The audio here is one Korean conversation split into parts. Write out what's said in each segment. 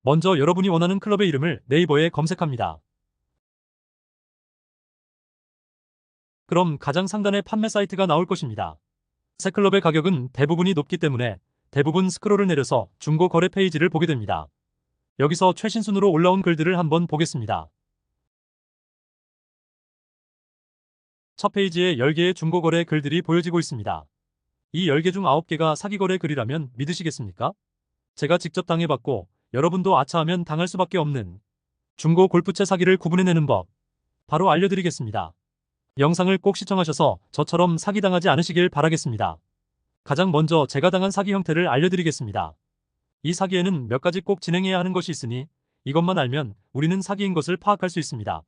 먼저 여러분이 원하는 클럽의 이름을 네이버에 검색합니다. 그럼 가장 상단에 판매 사이트가 나올 것입니다. 새 클럽의 가격은 대부분이 높기 때문에 대부분 스크롤을 내려서 중고 거래 페이지를 보게 됩니다. 여기서 최신 순으로 올라온 글들을 한번 보겠습니다. 첫 페이지에 10개의 중고 거래 글들이 보여지고 있습니다. 이 10개 중 9개가 사기 거래 글이라면 믿으시겠습니까? 제가 직접 당해봤고 여러분도 아차하면 당할 수밖에 없는 중고 골프채 사기를 구분해내는 법 바로 알려드리겠습니다. 영상을 꼭 시청하셔서 저처럼 사기당하지 않으시길 바라겠습니다. 가장 먼저 제가 당한 사기 형태를 알려드리겠습니다. 이 사기에는 몇 가지 꼭 진행해야 하는 것이 있으니 이것만 알면 우리는 사기인 것을 파악할 수 있습니다.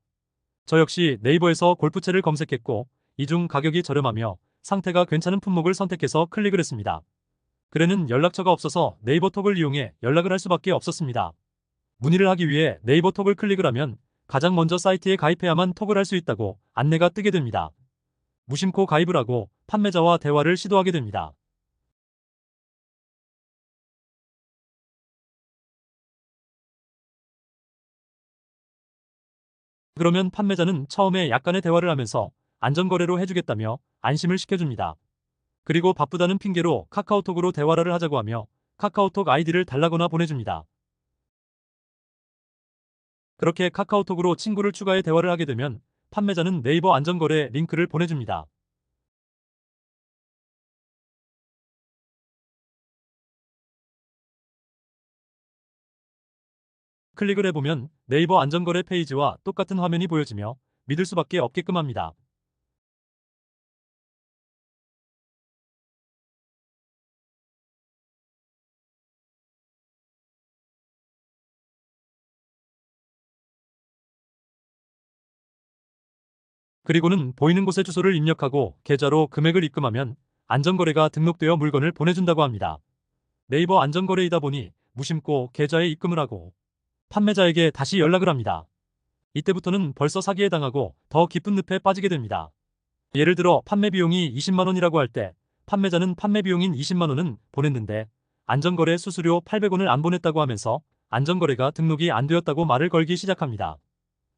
저 역시 네이버에서 골프채를 검색했고 이 중 가격이 저렴하며 상태가 괜찮은 품목을 선택해서 클릭을 했습니다. 그래는 연락처가 없어서 네이버톡을 이용해 연락을 할 수밖에 없었습니다. 문의를 하기 위해 네이버톡을 클릭을 하면 가장 먼저 사이트에 가입해야만 톡을 할 수 있다고 안내가 뜨게 됩니다. 무심코 가입을 하고 판매자와 대화를 시도하게 됩니다. 그러면 판매자는 처음에 약간의 대화를 하면서 안전거래로 해주겠다며 안심을 시켜줍니다. 그리고 바쁘다는 핑계로 카카오톡으로 대화를 하자고 하며 카카오톡 아이디를 달라거나 보내줍니다. 그렇게 카카오톡으로 친구를 추가해 대화를 하게 되면 판매자는 네이버 안전거래 링크를 보내줍니다. 클릭을 해보면 네이버 안전거래 페이지와 똑같은 화면이 보여지며 믿을 수밖에 없게끔 합니다. 그리고는 보이는 곳에 주소를 입력하고 계좌로 금액을 입금하면 안전거래가 등록되어 물건을 보내준다고 합니다. 네이버 안전거래이다 보니 무심코 계좌에 입금을 하고 판매자에게 다시 연락을 합니다. 이때부터는 벌써 사기에 당하고 더 깊은 늪에 빠지게 됩니다. 예를 들어 판매 비용이 20만 원이라고 할 때 판매자는 판매 비용인 20만 원은 보냈는데 안전거래 수수료 800원을 안 보냈다고 하면서 안전거래가 등록이 안 되었다고 말을 걸기 시작합니다.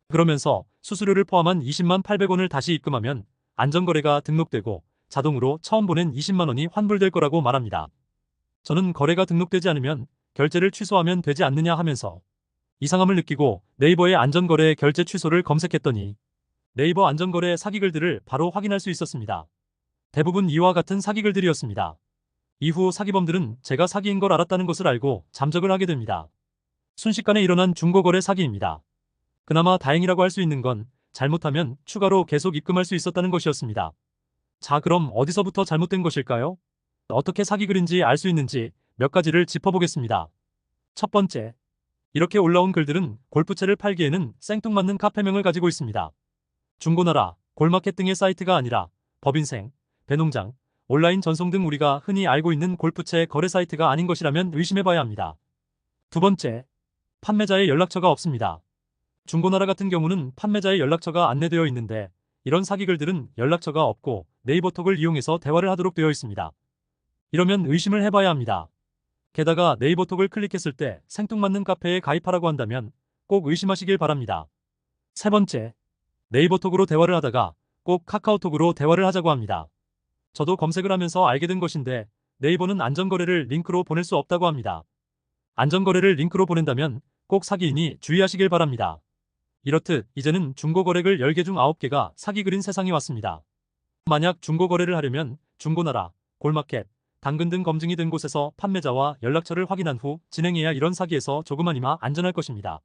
그러면서 수수료를 포함한 20만 800원을 다시 입금하면 안전거래가 등록되고 자동으로 처음 보낸 20만 원이 환불될 거라고 말합니다. 저는 거래가 등록되지 않으면 결제를 취소하면 되지 않느냐 하면서 이상함을 느끼고 네이버의 안전거래 결제 취소를 검색했더니 네이버 안전거래 사기글들을 바로 확인할 수 있었습니다. 대부분 이와 같은 사기글들이었습니다. 이후 사기범들은 제가 사기인 걸 알았다는 것을 알고 잠적을 하게 됩니다. 순식간에 일어난 중고거래 사기입니다. 그나마 다행이라고 할 수 있는 건 잘못하면 추가로 계속 입금할 수 있었다는 것이었습니다. 자, 그럼 어디서부터 잘못된 것일까요? 어떻게 사기글인지 알 수 있는지 몇 가지를 짚어보겠습니다. 첫 번째, 이렇게 올라온 글들은 골프채를 팔기에는 생뚱맞는 카페명을 가지고 있습니다. 중고나라, 골마켓 등의 사이트가 아니라 법인생, 배농장, 온라인 전송 등 우리가 흔히 알고 있는 골프채 거래 사이트가 아닌 것이라면 의심해봐야 합니다. 두 번째, 판매자의 연락처가 없습니다. 중고나라 같은 경우는 판매자의 연락처가 안내되어 있는데 이런 사기글들은 연락처가 없고 네이버톡을 이용해서 대화를 하도록 되어 있습니다. 이러면 의심을 해봐야 합니다. 게다가 네이버톡을 클릭했을 때 생뚱맞는 카페에 가입하라고 한다면 꼭 의심하시길 바랍니다. 세 번째, 네이버톡으로 대화를 하다가 꼭 카카오톡으로 대화를 하자고 합니다. 저도 검색을 하면서 알게 된 것인데 네이버는 안전거래를 링크로 보낼 수 없다고 합니다. 안전거래를 링크로 보낸다면 꼭 사기이니 주의하시길 바랍니다. 이렇듯 이제는 중고거래글 10개 중 9개가 사기글인 세상이 왔습니다. 만약 중고거래를 하려면 중고나라, 골마켓, 당근 등 검증이 된 곳에서 판매자와 연락처를 확인한 후 진행해야 이런 사기에서 조금만이나 안전할 것입니다.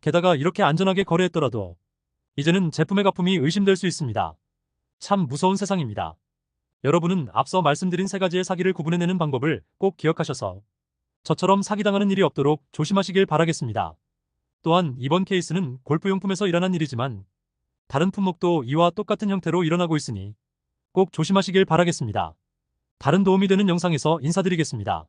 게다가 이렇게 안전하게 거래했더라도 이제는 제품의 가품이 의심될 수 있습니다. 참 무서운 세상입니다. 여러분은 앞서 말씀드린 세 가지의 사기를 구분해내는 방법을 꼭 기억하셔서 저처럼 사기당하는 일이 없도록 조심하시길 바라겠습니다. 또한 이번 케이스는 골프용품에서 일어난 일이지만 다른 품목도 이와 똑같은 형태로 일어나고 있으니 꼭 조심하시길 바라겠습니다. 다른 도움이 되는 영상에서 인사드리겠습니다.